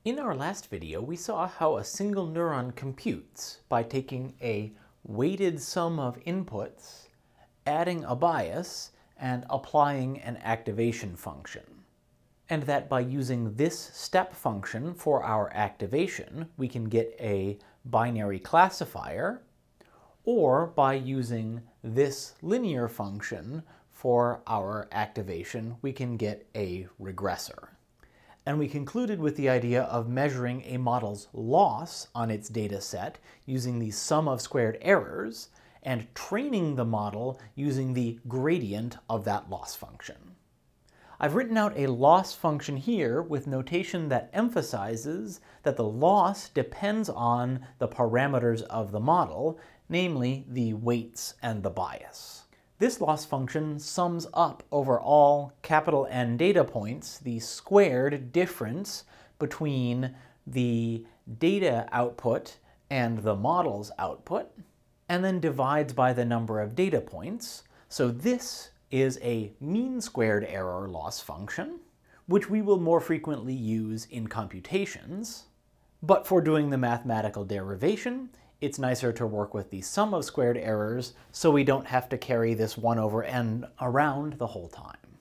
In our last video, we saw how a single neuron computes by taking a weighted sum of inputs, adding a bias, and applying an activation function. And that by using this step function for our activation, we can get a binary classifier, or by using this linear function for our activation, we can get a regressor. And we concluded with the idea of measuring a model's loss on its data set using the sum of squared errors and training the model using the gradient of that loss function. I've written out a loss function here with notation that emphasizes that the loss depends on the parameters of the model, namely the weights and the bias. This loss function sums up over all capital N data points the squared difference between the data output and the model's output, and then divides by the number of data points. So this is a mean squared error loss function, which we will more frequently use in computations. But for doing the mathematical derivation, it's nicer to work with the sum of squared errors so we don't have to carry this 1 over n around the whole time.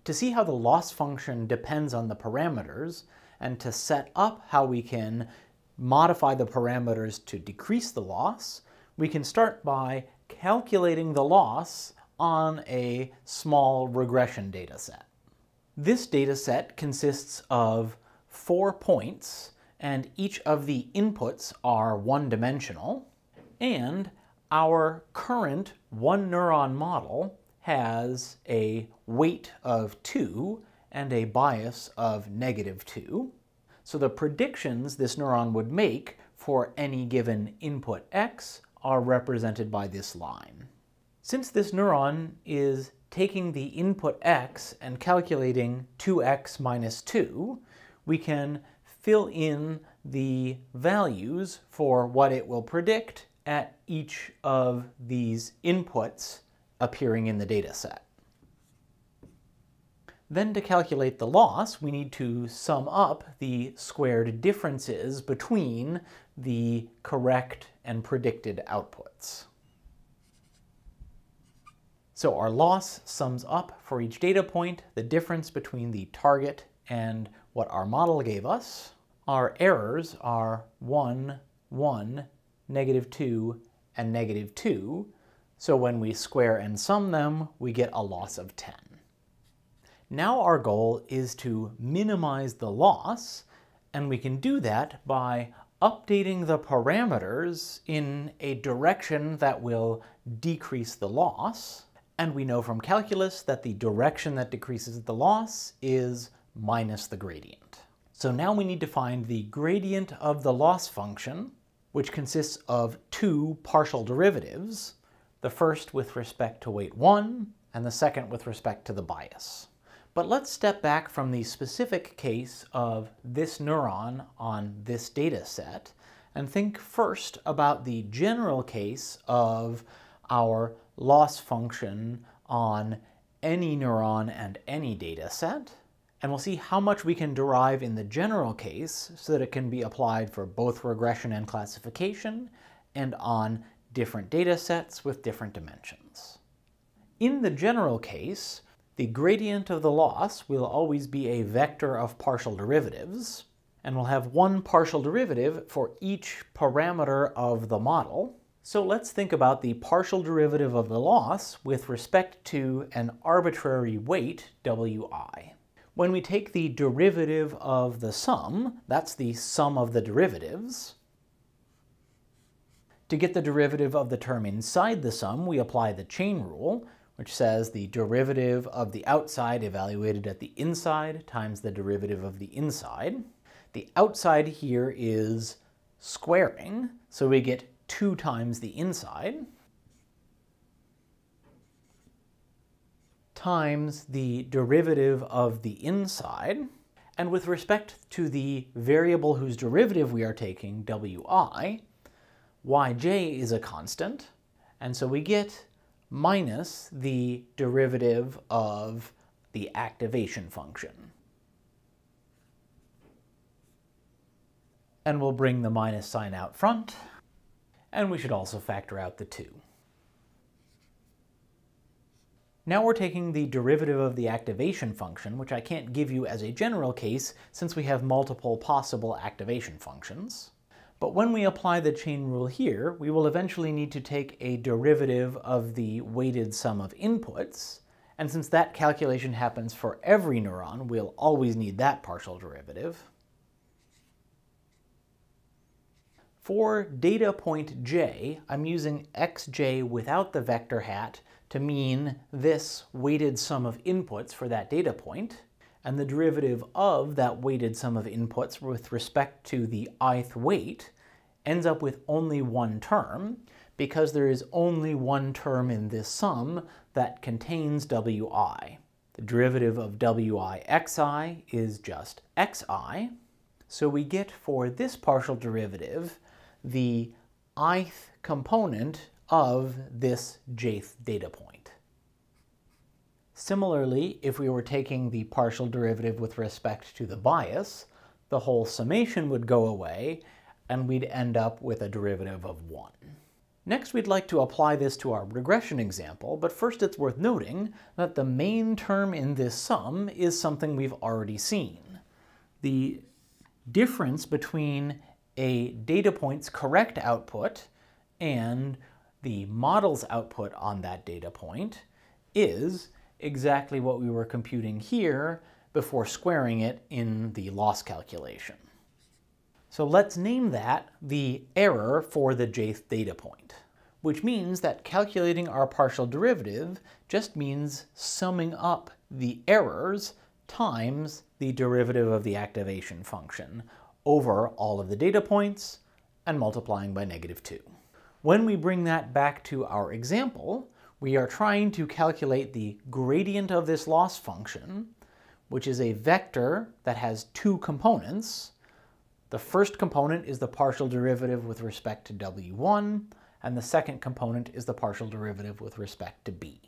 To see how the loss function depends on the parameters, and to set up how we can modify the parameters to decrease the loss, we can start by calculating the loss on a small regression data set. This data set consists of 4 points, and each of the inputs are one-dimensional, and our current one neuron model has a weight of 2 and a bias of -2. So the predictions this neuron would make for any given input x are represented by this line. Since this neuron is taking the input x and calculating 2x minus 2, we can fill in the values for what it will predict at each of these inputs appearing in the data set. Then to calculate the loss, we need to sum up the squared differences between the correct and predicted outputs. So our loss sums up for each data point the difference between the target and what our model gave us. Our errors are 1, 1, -2, and -2, so when we square and sum them, we get a loss of 10. Now our goal is to minimize the loss, and we can do that by updating the parameters in a direction that will decrease the loss, and we know from calculus that the direction that decreases the loss is minus the gradient. So now we need to find the gradient of the loss function, which consists of 2 partial derivatives, the first with respect to weight 1, and the second with respect to the bias. But let's step back from the specific case of this neuron on this data set and think first about the general case of our loss function on any neuron and any data set. And we'll see how much we can derive in the general case so that it can be applied for both regression and classification and on different data sets with different dimensions. In the general case, the gradient of the loss will always be a vector of partial derivatives, and we'll have one partial derivative for each parameter of the model. So let's think about the partial derivative of the loss with respect to an arbitrary weight, wi. When we take the derivative of the sum, that's the sum of the derivatives. To get the derivative of the term inside the sum, we apply the chain rule, which says the derivative of the outside evaluated at the inside times the derivative of the inside. The outside here is squaring, so we get 2 times the inside, times the derivative of the inside, and with respect to the variable whose derivative we are taking, wi, yj is a constant, and so we get minus the derivative of the activation function. and we'll bring the minus sign out front, and we should also factor out the 2. Now we're taking the derivative of the activation function, which I can't give you as a general case since we have multiple possible activation functions. But when we apply the chain rule here, we will eventually need to take a derivative of the weighted sum of inputs, and since that calculation happens for every neuron, we'll always need that partial derivative. For data point j, I'm using xj without the vector hat to mean this weighted sum of inputs for that data point, and the derivative of that weighted sum of inputs with respect to the ith weight ends up with only one term, because there is only one term in this sum that contains wi. The derivative of wi xi is just xi, so we get for this partial derivative the ith component of this jth data point. Similarly, if we were taking the partial derivative with respect to the bias, the whole summation would go away, and we'd end up with a derivative of 1. Next, we'd like to apply this to our regression example, but first it's worth noting that the main term in this sum is something we've already seen. The difference between a data point's correct output and the model's output on that data point is exactly what we were computing here before squaring it in the loss calculation. So let's name that the error for the jth data point, which means that calculating our partial derivative just means summing up the errors times the derivative of the activation function over all of the data points and multiplying by -2. When we bring that back to our example, we are trying to calculate the gradient of this loss function, which is a vector that has 2 components. The first component is the partial derivative with respect to w1, and the second component is the partial derivative with respect to b.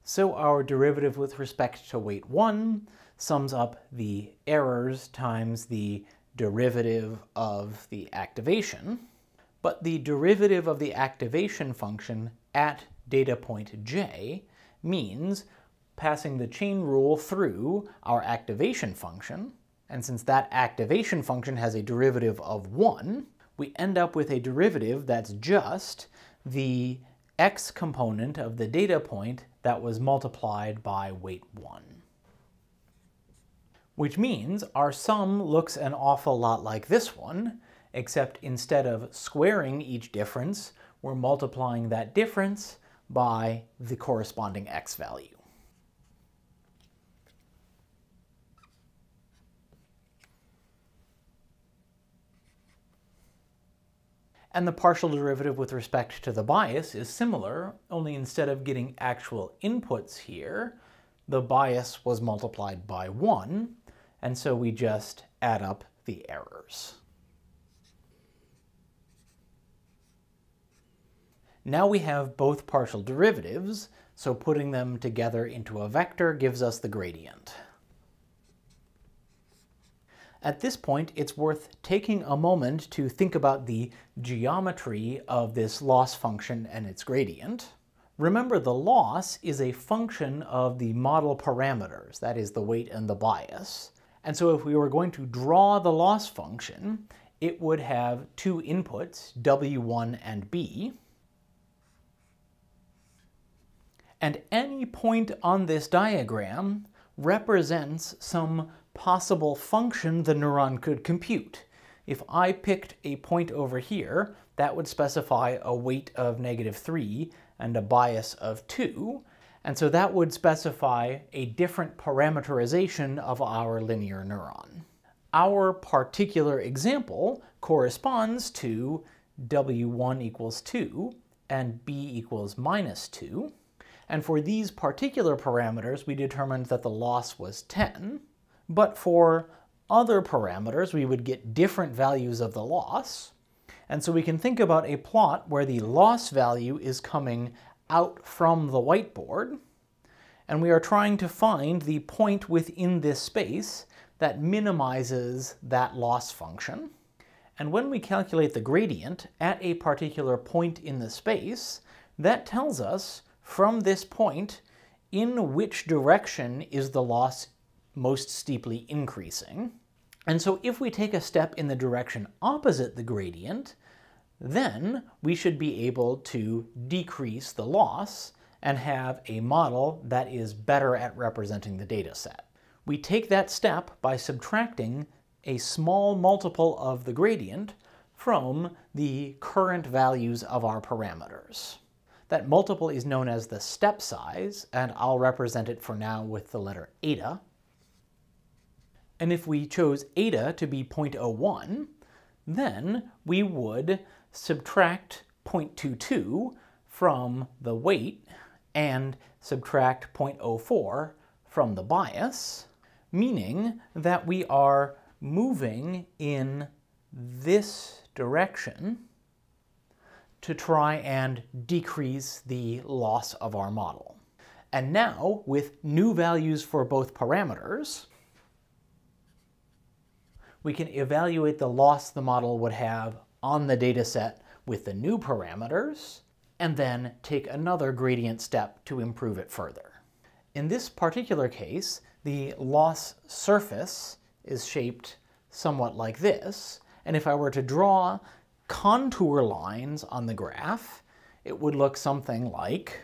So our derivative with respect to weight 1 sums up the errors times the derivative of the activation, but the derivative of the activation function at data point j means passing the chain rule through our activation function, and since that activation function has a derivative of 1, we end up with a derivative that's just the x component of the data point that was multiplied by weight 1. Which means our sum looks an awful lot like this one, except instead of squaring each difference, we're multiplying that difference by the corresponding x value. And the partial derivative with respect to the bias is similar, only instead of getting actual inputs here, the bias was multiplied by 1, and so we just add up the errors. Now we have both partial derivatives, so putting them together into a vector gives us the gradient. At this point, it's worth taking a moment to think about the geometry of this loss function and its gradient. Remember, the loss is a function of the model parameters, that is the weight and the bias. And so if we were going to draw the loss function, it would have 2 inputs, w1 and b. And any point on this diagram represents some possible function the neuron could compute. If I picked a point over here, that would specify a weight of -3 and a bias of 2, and so that would specify a different parameterization of our linear neuron. Our particular example corresponds to w1 equals 2 and b equals -2, and for these particular parameters we determined that the loss was 10. But for other parameters, we would get different values of the loss. And so we can think about a plot where the loss value is coming out from the whiteboard, And we are trying to find the point within this space that minimizes that loss function. And when we calculate the gradient at a particular point in the space, that tells us from this point in which direction is the loss most steeply increasing. And so if we take a step in the direction opposite the gradient, then we should be able to decrease the loss and have a model that is better at representing the data set. We take that step by subtracting a small multiple of the gradient from the current values of our parameters. That multiple is known as the step size, and I'll represent it for now with the letter eta. And if we chose eta to be 0.01, then we would subtract 0.22 from the weight and subtract 0.04 from the bias, meaning that we are moving in this direction to try and decrease the loss of our model. And now, with new values for both parameters, we can evaluate the loss the model would have on the data set with the new parameters, and then take another gradient step to improve it further. In this particular case, the loss surface is shaped somewhat like this, and if I were to draw contour lines on the graph, it would look something like...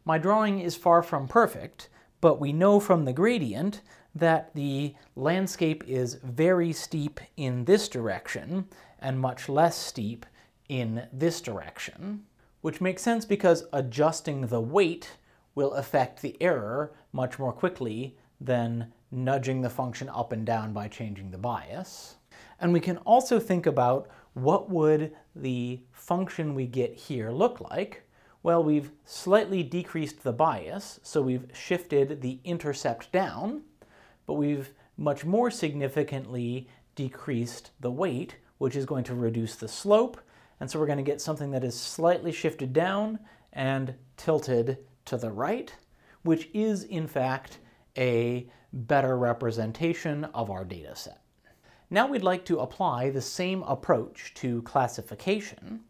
My drawing is far from perfect, but we know from the gradient that the landscape is very steep in this direction and much less steep in this direction, which makes sense because adjusting the weight will affect the error much more quickly than nudging the function up and down by changing the bias. And we can also think about what would the function we get here look like. Well, we've slightly decreased the bias, so we've shifted the intercept down, but we've much more significantly decreased the weight, which is going to reduce the slope, and so we're going to get something that is slightly shifted down and tilted to the right, which is in fact a better representation of our data set. Now we'd like to apply the same approach to classification,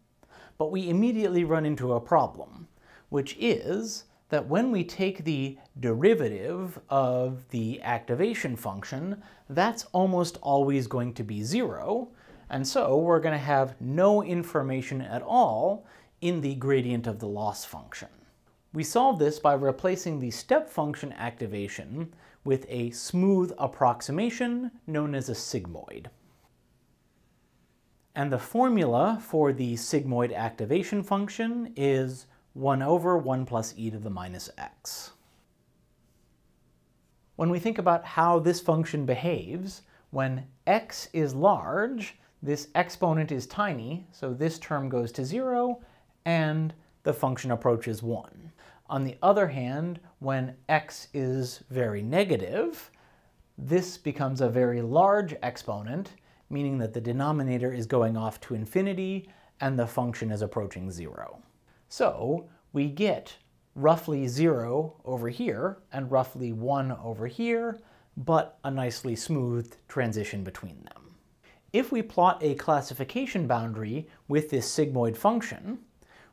but we immediately run into a problem, which is that when we take the derivative of the activation function, that's almost always going to be 0, and so we're going to have no information at all in the gradient of the loss function. We solve this by replacing the step function activation with a smooth approximation known as a sigmoid. And the formula for the sigmoid activation function is 1 over 1 plus e to the minus x. When we think about how this function behaves, when x is large, this exponent is tiny, so this term goes to 0, and the function approaches 1. On the other hand, when x is very negative, this becomes a very large exponent, meaning that the denominator is going off to infinity and the function is approaching 0. So we get roughly 0 over here and roughly 1 over here, but a nicely smooth transition between them. If we plot a classification boundary with this sigmoid function,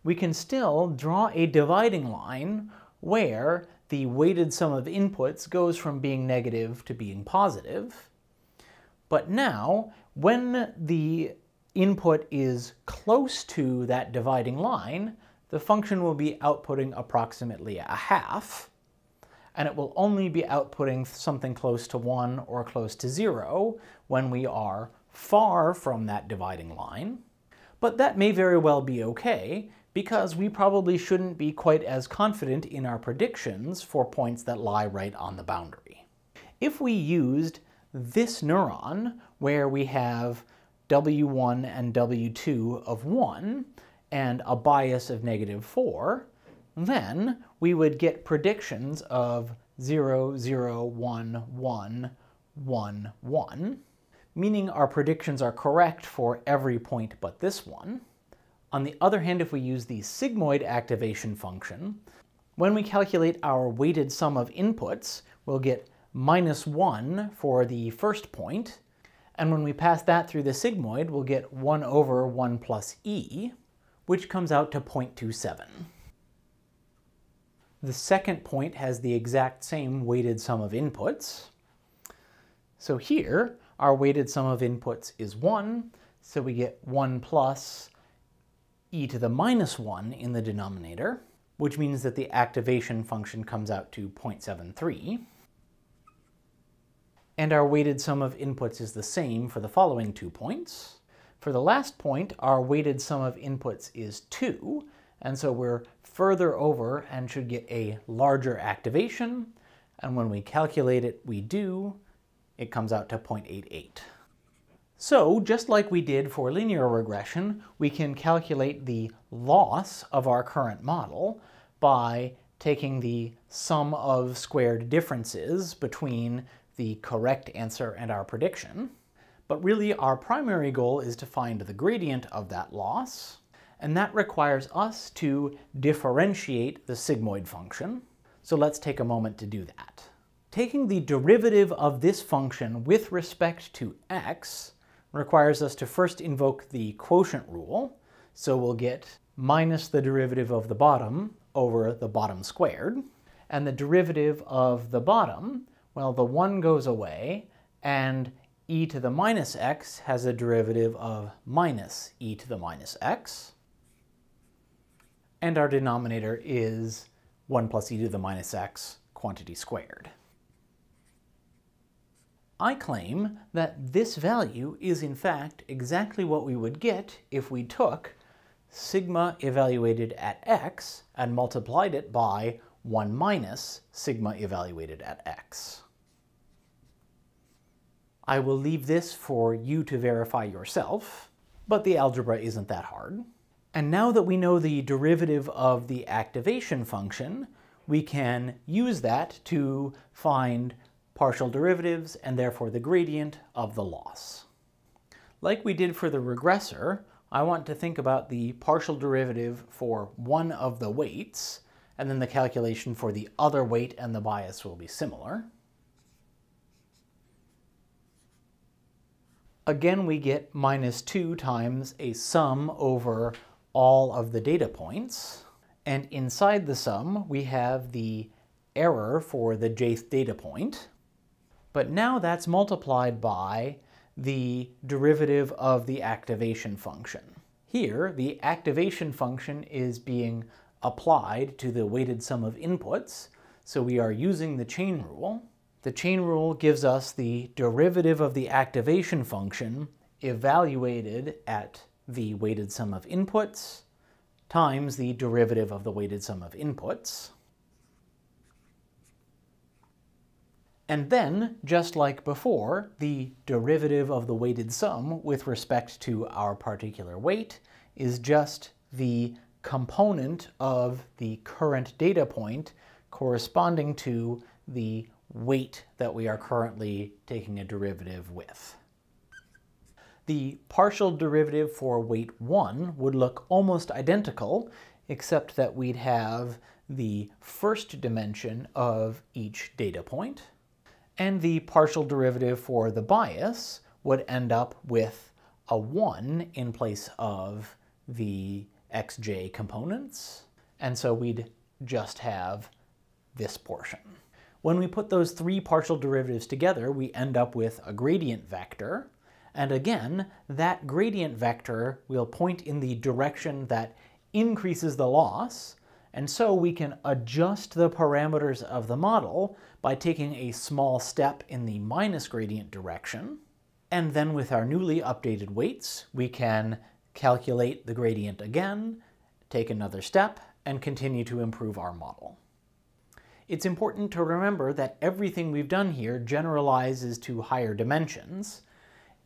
we can still draw a dividing line where the weighted sum of inputs goes from being negative to being positive. But now, when the input is close to that dividing line, the function will be outputting approximately a half, and it will only be outputting something close to 1 or close to 0 when we are far from that dividing line. But that may very well be okay, because we probably shouldn't be quite as confident in our predictions for points that lie right on the boundary. If we used this neuron, where we have W1 and W2 of 1, and a bias of -4, then we would get predictions of 0, 0, 1, 1, 1, 1, meaning our predictions are correct for every point but this one. On the other hand, if we use the sigmoid activation function, When we calculate our weighted sum of inputs, we'll get -1 for the first point, and when we pass that through the sigmoid, we'll get 1 over 1 plus e, which comes out to 0.27. The second point has the exact same weighted sum of inputs. So here, our weighted sum of inputs is 1, so we get 1 plus e to the -1 in the denominator, which means that the activation function comes out to 0.73. And our weighted sum of inputs is the same for the following 2 points. For the last point, our weighted sum of inputs is 2, and so we're further over and should get a larger activation, and when we calculate it, it comes out to 0.88. So, just like we did for linear regression, we can calculate the loss of our current model by taking the sum of squared differences between the correct answer and our prediction. But really, our primary goal is to find the gradient of that loss, and that requires us to differentiate the sigmoid function. So let's take a moment to do that. Taking the derivative of this function with respect to x requires us to first invoke the quotient rule, so we'll get minus the derivative of the bottom over the bottom squared, and the derivative of the bottom, well, the 1 goes away, and e to the minus x has a derivative of minus e to the minus x, and our denominator is 1 plus e to the minus x quantity squared. I claim that this value is in fact exactly what we would get if we took sigma evaluated at x and multiplied it by 1 minus sigma evaluated at x. I will leave this for you to verify yourself, but the algebra isn't that hard. And now that we know the derivative of the activation function, we can use that to find partial derivatives and therefore the gradient of the loss. Like we did for the regressor, I want to think about the partial derivative for one of the weights, and then the calculation for the other weight and the bias will be similar. Again, we get -2 times a sum over all of the data points, and inside the sum we have the error for the jth data point. But now that's multiplied by the derivative of the activation function. Here, the activation function is being applied to the weighted sum of inputs, so we are using the chain rule. The chain rule gives us the derivative of the activation function evaluated at the weighted sum of inputs times the derivative of the weighted sum of inputs. And then, just like before, the derivative of the weighted sum with respect to our particular weight is just the component of the current data point corresponding to the weight that we are currently taking a derivative with. The partial derivative for weight 1 would look almost identical, except that we'd have the first dimension of each data point, and the partial derivative for the bias would end up with a 1 in place of the xj components, and so we'd just have this portion. When we put those three partial derivatives together, we end up with a gradient vector, and again, that gradient vector will point in the direction that increases the loss, and so we can adjust the parameters of the model by taking a small step in the minus gradient direction, and then with our newly updated weights, we can calculate the gradient again, take another step, and continue to improve our model. It's important to remember that everything we've done here generalizes to higher dimensions.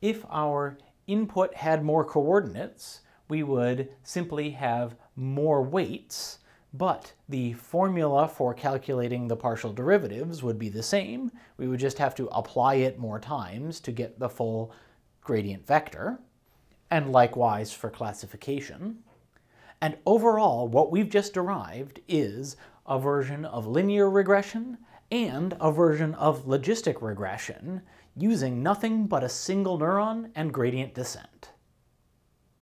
If our input had more coordinates, we would simply have more weights, but the formula for calculating the partial derivatives would be the same. We would just have to apply it more times to get the full gradient vector, and likewise for classification. And overall, what we've just derived is a version of linear regression, and a version of logistic regression using nothing but a single neuron and gradient descent.